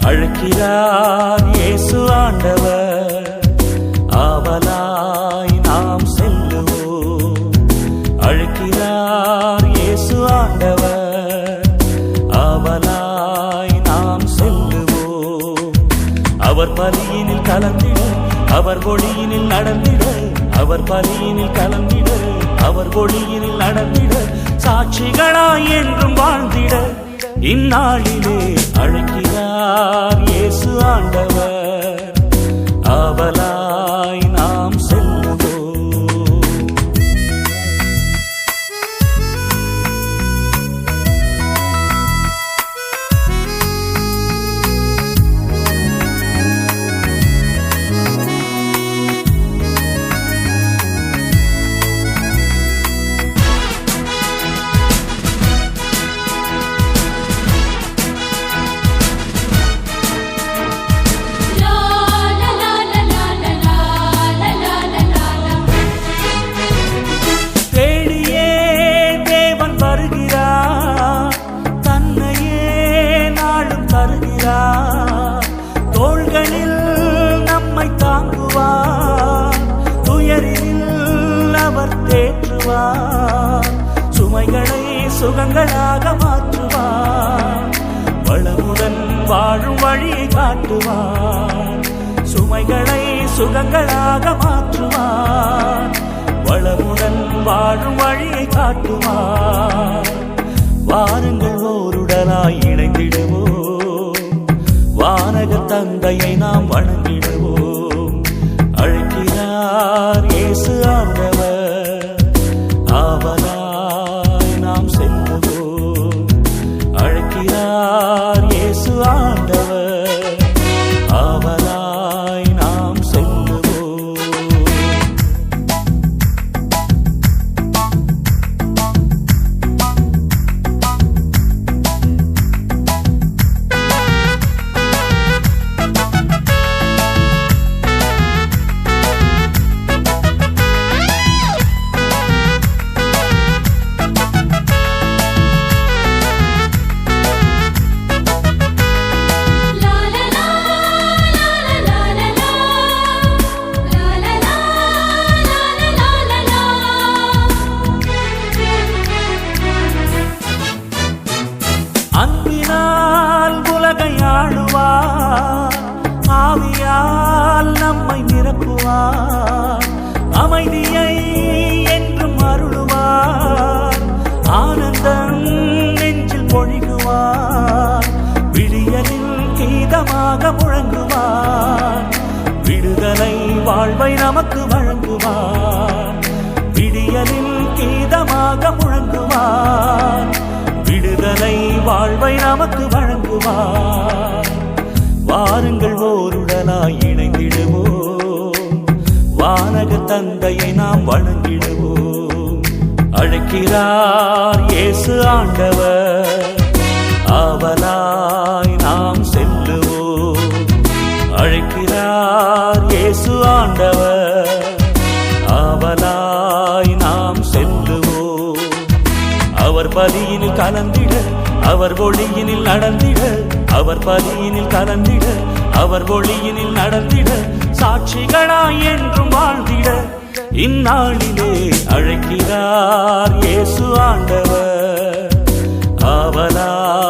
அழைக்கிறார் இயேசு ஆண்டவர். ஆவலாய் நாம் செல்லுவோம். அழைக்கிறார் இயேசு ஆண்டவர். ஆவலாய் நாம் செல்லுவோம். அவர் பலியினில் கலந்திட, அவர் ஒளியினில் நடந்திட, அவர் பலியினில் கலந்திட, அவர் ஒளியினில் நடந்திட, சாட்சிகளாய் என்றும் வாழ்ந்திட இந்நாளிலே அழைக்கிறார் இயேசு ஆண்டவர். ஆவலாய் நாம் செல்லுவோம். தோள்களில் நம்மை தாங்குவார், துயரில் அவர் தேற்றுவார், சுமைகளை சுகங்களாக மாற்றுவார், வளமுடன் வாழும் வழியை காட்டுவார், சுமைகளை சுகங்களாக மாற்றுவார், வளமுடன் வாழும் வழியை காட்டுவார். வாருங்கள் ஓருடனாய் இணைந்திடுவோம், வானக தந்தையை நாம் வணங்கிடுவோம். அழைக்கிறார் இயேசு ஆண்டவர். ஆவலாய் நாம் செல்லுவோம். அழைக்கிறார் இயேசு ஆண்டவர். ஆவலாய் நாம் செல்லுவோம். அன்பினால் உலகை ஆளுவார், ஆவியால் நம்மை நிரப்புவார், அமைதியை என்றும் அருளுவார், ஆனந்தம் நெஞ்சில் பொழிகுவார், விடியலில் கீதமாக முழங்குவார், விடுதலை வாழ்வை நமக்கு வழங்குவார், விடியலில் கீதமாக முழங்குவார், விடுதலை வாழ்வை நமக்கு வழங்குவார். வாருங்கள் ஓருடனாய் இணைந்திடுவோம், வானக தந்தையை நாம் வணங்கிடுவோம். அழைக்கிறார் இயேசு ஆண்டவர். ஆவலாய் நாம் செல்லுவோம். அழைக்கிறார் இயேசு ஆண்டவர். ஆவலாய் நாம் செல்லுவோம். அவர் பலியினில் கலந்திட, அவர் ஒளியினில் நடந்திட, அவர் பலியினில் கலந்திட, அவர் ஒளியினில் நடந்திட, சாட்சிகளாய் என்றும் வாழ்ந்திட இந்நாளிலே அழைக்கிறார் இயேசு ஆண்டவர். ஆவலாய்